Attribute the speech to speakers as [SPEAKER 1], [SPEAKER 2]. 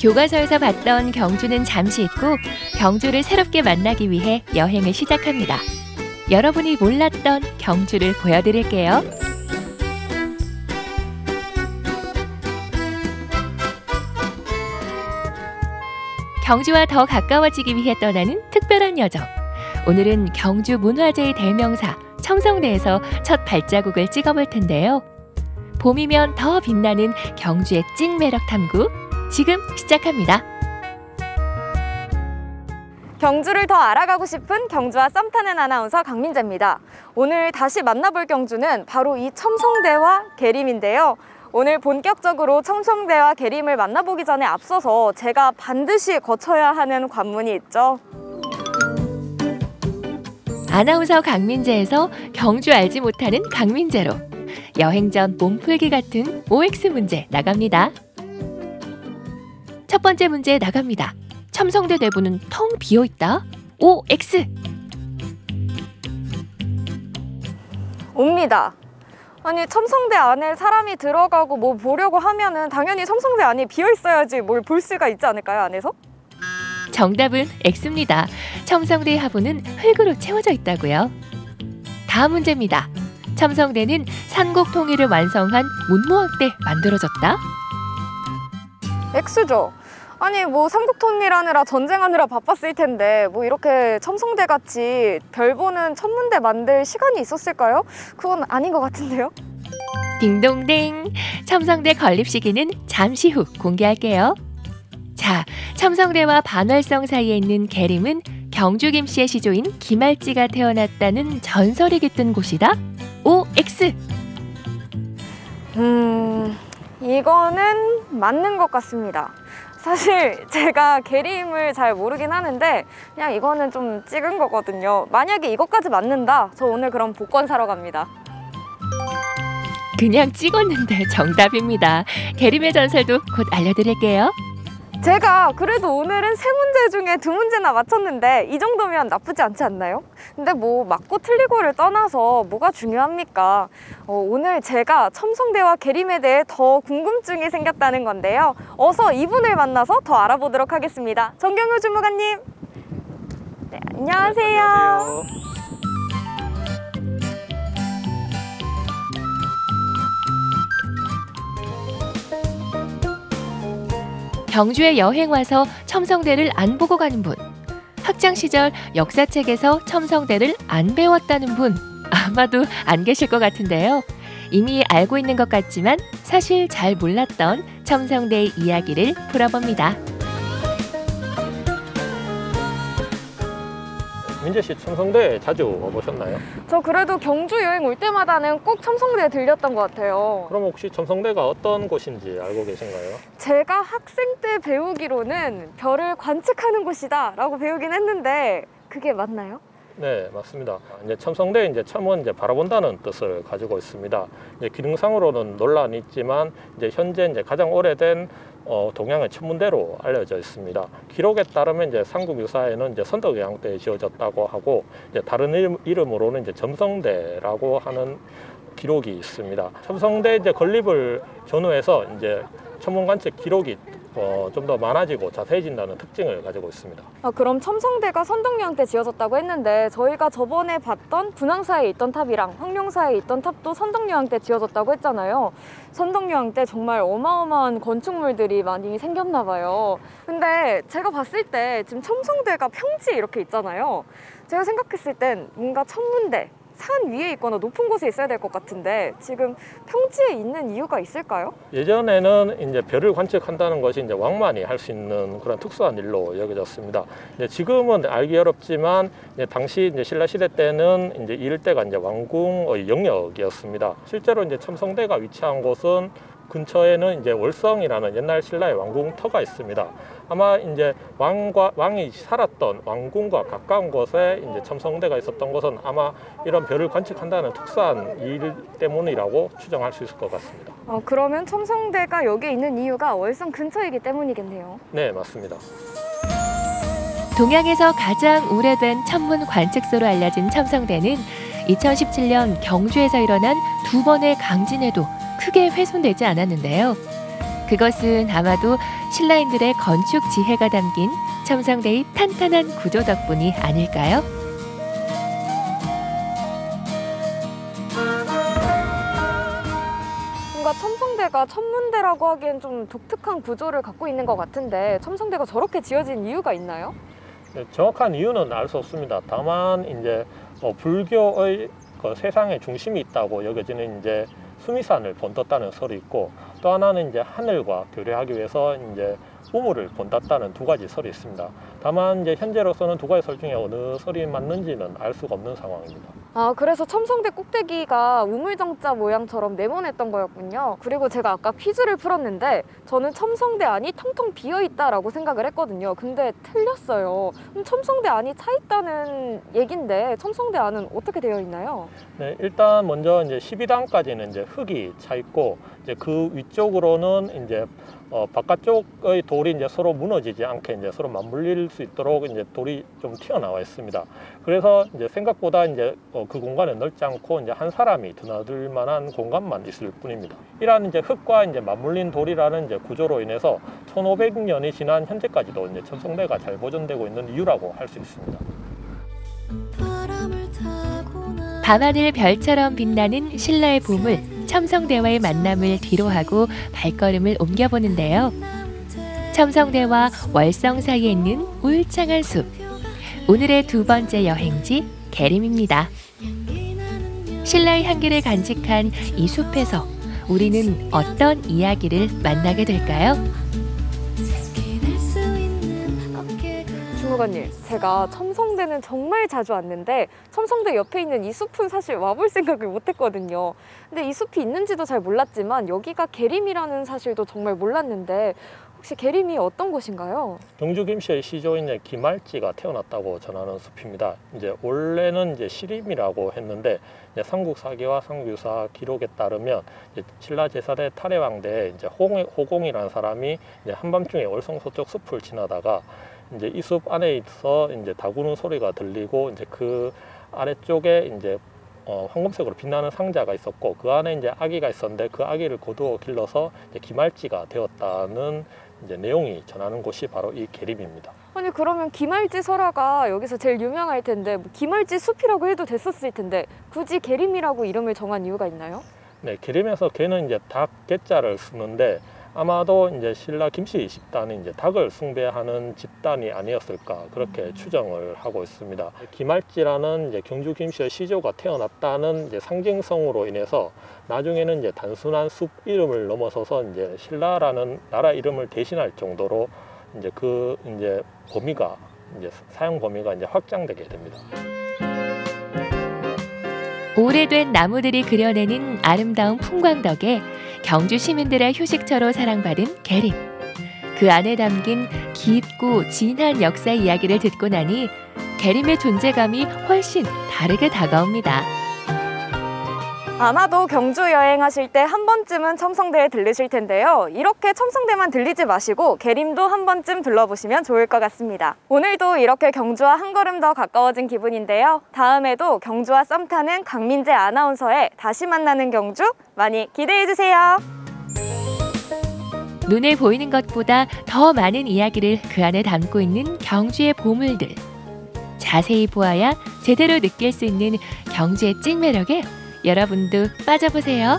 [SPEAKER 1] 교과서에서 봤던 경주는 잠시 잊고 경주를 새롭게 만나기 위해 여행을 시작합니다. 여러분이 몰랐던 경주를 보여드릴게요. 경주와 더 가까워지기 위해 떠나는 특별한 여정. 오늘은 경주 문화재의 대명사 첨성대에서 첫 발자국을 찍어볼 텐데요. 봄이면 더 빛나는 경주의 찐 매력 탐구 지금 시작합니다.
[SPEAKER 2] 경주를 더 알아가고 싶은 경주와 썸 타는 아나운서 강민재입니다. 오늘 다시 만나볼 경주는 바로 이 첨성대와 계림인데요. 오늘 본격적으로 첨성대와 계림을 만나보기 전에 앞서서 제가 반드시 거쳐야 하는 관문이 있죠.
[SPEAKER 1] 아나운서 강민재에서 경주 알지 못하는 강민재로 여행 전 몸풀기 같은 OX 문제 나갑니다. 첫 번째 문제 나갑니다. 첨성대 내부는 텅 비어있다. OX.
[SPEAKER 2] 옵니다. 아니 첨성대 안에 사람이 들어가고 뭐 보려고 하면은 당연히 첨성대 안이 비어 있어야지 뭘 볼 수가 있지 않을까요, 안에서?
[SPEAKER 1] 정답은 X입니다. 첨성대의 하부는 흙으로 채워져 있다고요. 다음 문제입니다. 첨성대는 삼국 통일을 완성한 문무왕 때 만들어졌다.
[SPEAKER 2] X죠. 아니 뭐 삼국통일하느라 전쟁하느라 바빴을 텐데 뭐 이렇게 첨성대 같이 별 보는 천문대 만들 시간이 있었을까요? 그건 아닌 것 같은데요?
[SPEAKER 1] 딩동댕! 첨성대 건립 시기는 잠시 후 공개할게요. 자, 첨성대와 반월성 사이에 있는 계림은 경주 김씨의 시조인 김할지가 태어났다는 전설이 깃든 곳이다. OX!
[SPEAKER 2] 이거는 맞는 것 같습니다. 사실 제가 계림을 잘 모르긴 하는데 그냥 이거는 좀 찍은 거거든요. 만약에 이것까지 맞는다, 저 오늘 그럼 복권 사러 갑니다.
[SPEAKER 1] 그냥 찍었는데 정답입니다. 계림의 전설도 곧 알려드릴게요.
[SPEAKER 2] 제가 그래도 오늘은 3문제 중에 2문제나 맞췄는데 이 정도면 나쁘지 않지 않나요? 근데 뭐 맞고 틀리고를 떠나서 뭐가 중요합니까? 오늘 제가 첨성대와 계림에 대해 더 궁금증이 생겼다는 건데요. 어서 이분을 만나서 더 알아보도록 하겠습니다. 정경효 주무관님. 네, 안녕하세요.
[SPEAKER 3] 네, 안녕하세요.
[SPEAKER 1] 경주에 여행 와서 첨성대를 안 보고 가는 분, 학창 시절 역사책에서 첨성대를 안 배웠다는 분 아마도 안 계실 것 같은데요. 이미 알고 있는 것 같지만 사실 잘 몰랐던 첨성대의 이야기를 풀어봅니다.
[SPEAKER 3] 민재 씨 첨성대 자주 와보셨나요?
[SPEAKER 2] 저 그래도 경주 여행 올 때마다는 꼭 첨성대에 들렸던 것 같아요.
[SPEAKER 3] 그럼 혹시 첨성대가 어떤 곳인지 알고 계신가요?
[SPEAKER 2] 제가 학생 때 배우기로는 별을 관측하는 곳이다 라고 배우긴 했는데 그게 맞나요?
[SPEAKER 3] 네, 맞습니다. 이제 첨성대 첨은 바라본다는 뜻을 가지고 있습니다. 기능상으로는 논란이 있지만 현재 가장 오래된 동양의 천문대로 알려져 있습니다. 기록에 따르면 삼국 유사에는 선덕여왕 때 지어졌다고 하고 다른 이름으로는 점성대라고 하는 기록이 있습니다. 첨성대 건립을 전후해서 천문 관측 기록이 좀 더 많아지고 자세해진다는 특징을 가지고 있습니다.
[SPEAKER 2] 그럼 첨성대가 선덕여왕 때 지어졌다고 했는데 저희가 저번에 봤던 분황사에 있던 탑이랑 황룡사에 있던 탑도 선덕여왕 때 지어졌다고 했잖아요. 선덕여왕 때 정말 어마어마한 건축물들이 많이 생겼나 봐요. 근데 제가 봤을 때 지금 첨성대가 평지에 이렇게 있잖아요. 제가 생각했을 땐 뭔가 천문대, 산 위에 있거나 높은 곳에 있어야 될 것 같은데 지금 평지에 있는 이유가 있을까요?
[SPEAKER 3] 예전에는 별을 관측한다는 것이 왕만이 할 수 있는 그런 특수한 일로 여겨졌습니다. 지금은 알기 어렵지만 당시 신라 시대 때는 이 일대가 왕궁의 영역이었습니다. 실제로 첨성대가 위치한 곳은 근처에는 월성이라는 옛날 신라의 왕궁터가 있습니다. 아마 왕이 살았던 왕궁과 가까운 곳에 첨성대가 있었던 것은 아마 이런 별을 관측한다는 특수한 일 때문이라고 추정할 수 있을 것 같습니다.
[SPEAKER 2] 그러면 첨성대가 여기에 있는 이유가 월성 근처이기 때문이겠네요.
[SPEAKER 3] 네, 맞습니다.
[SPEAKER 1] 동양에서 가장 오래된 천문 관측소로 알려진 첨성대는 2017년 경주에서 일어난 2번의 강진에도 크게 훼손되지 않았는데요. 그것은 아마도 신라인들의 건축 지혜가 담긴 첨성대의 탄탄한 구조 덕분이 아닐까요?
[SPEAKER 2] 뭔가 첨성대가 천문대라고 하기엔 좀 독특한 구조를 갖고 있는 것 같은데 첨성대가 저렇게 지어진 이유가 있나요?
[SPEAKER 3] 네, 정확한 이유는 알 수 없습니다. 다만 이제 불교의 그 세상의 중심이 있다고 여겨지는 이제 수미산을 본떴다는 설이 있고, 또 하나는 이제 하늘과 교류하기 위해서 이제 우물을 본땄다는 두 가지 설이 있습니다. 다만 이제 현재로서는 두 가지 설 중에 어느 설이 맞는지는 알 수가 없는 상황입니다.
[SPEAKER 2] 아, 그래서 첨성대 꼭대기가 우물정자 모양처럼 네모냈던 거였군요. 그리고 제가 아까 퀴즈를 풀었는데 저는 첨성대 안이 텅텅 비어있다라고 생각을 했거든요. 근데 틀렸어요. 그럼 첨성대 안이 차 있다는 얘긴데 첨성대 안은 어떻게 되어 있나요?
[SPEAKER 3] 네, 일단 먼저 이제 12단까지는 이제 흙이 차 있고, 이제 그 위쪽으로는 이제 바깥쪽의 돌이 이제 서로 무너지지 않게 이제 서로 맞물릴 수 있도록 이제 돌이 좀 튀어나와 있습니다. 그래서 이제 생각보다 이제 그 공간은 넓지 않고 이제 한 사람이 드나들 만한 공간만 있을 뿐입니다. 이러한 이제 흙과 이제 맞물린 돌이라는 이제 구조로 인해서 1500년이 지난 현재까지도 이제 첨성대가 잘 보존되고 있는 이유라고 할 수 있습니다.
[SPEAKER 1] 밤하늘 별처럼 빛나는 신라의 보물 첨성대와의 만남을 뒤로하고 발걸음을 옮겨보는데요. 첨성대와 월성 사이에 있는 울창한 숲. 오늘의 두 번째 여행지 계림입니다. 신라의 향기를 간직한 이 숲에서 우리는 어떤 이야기를 만나게 될까요?
[SPEAKER 2] 주무관님, 제가 첨성대는 정말 자주 왔는데 첨성대 옆에 있는 이 숲은 사실 와볼 생각을 못했거든요. 근데 이 숲이 있는지도 잘 몰랐지만 여기가 계림이라는 사실도 정말 몰랐는데 혹시 계림이 어떤 곳인가요?
[SPEAKER 3] 경주 김씨의 시조인 김알지가 태어났다고 전하는 숲입니다. 이제 원래는 이제 시림이라고 했는데 이제 삼국사기와 삼국유사 기록에 따르면 이제 신라 제4대 탈해왕대 이제 호공이라는 사람이 이제 한밤중에 월성 서쪽 숲을 지나다가 이제 이 숲 안에 있어 이제 다구는 소리가 들리고, 이제 그 아래쪽에 이제 황금색으로 빛나는 상자가 있었고, 그 안에 이제 아기가 있었는데 그 아기를 거두어 길러서 이제 김알지가 되었다는 이제 내용이 전하는 곳이 바로 이 계림입니다.
[SPEAKER 2] 아니, 그러면 김알지 설화가 여기서 제일 유명할 텐데 뭐 김알지 숲이라고 해도 됐었을 텐데 굳이 계림이라고 이름을 정한 이유가 있나요?
[SPEAKER 3] 네, 계림에서 개는 이제 닭 개자를 쓰는데 아마도 이제 신라 김씨 집단이 이제 닭을 숭배하는 집단이 아니었을까 그렇게 추정을 하고 있습니다. 김알지라는 이제 경주 김씨의 시조가 태어났다는 이제 상징성으로 인해서 나중에는 이제 단순한 숲 이름을 넘어서서 이제 신라라는 나라 이름을 대신할 정도로 이제 그 이제 범위가 이제 사용 범위가 이제 확장되게 됩니다.
[SPEAKER 1] 오래된 나무들이 그려내는 아름다운 풍광 덕에 경주 시민들의 휴식처로 사랑받은 계림. 그 안에 담긴 깊고 진한 역사 이야기를 듣고 나니 계림의 존재감이 훨씬 다르게 다가옵니다.
[SPEAKER 2] 아마도 경주 여행하실 때 한 번쯤은 첨성대에 들르실 텐데요. 이렇게 첨성대만 들리지 마시고 계림도 한 번쯤 둘러보시면 좋을 것 같습니다. 오늘도 이렇게 경주와 한 걸음 더 가까워진 기분인데요. 다음에도 경주와 썸 타는 강민재 아나운서의 다시 만나는 경주 많이 기대해주세요.
[SPEAKER 1] 눈에 보이는 것보다 더 많은 이야기를 그 안에 담고 있는 경주의 보물들. 자세히 보아야 제대로 느낄 수 있는 경주의 찐 매력에 여러분도 빠져보세요.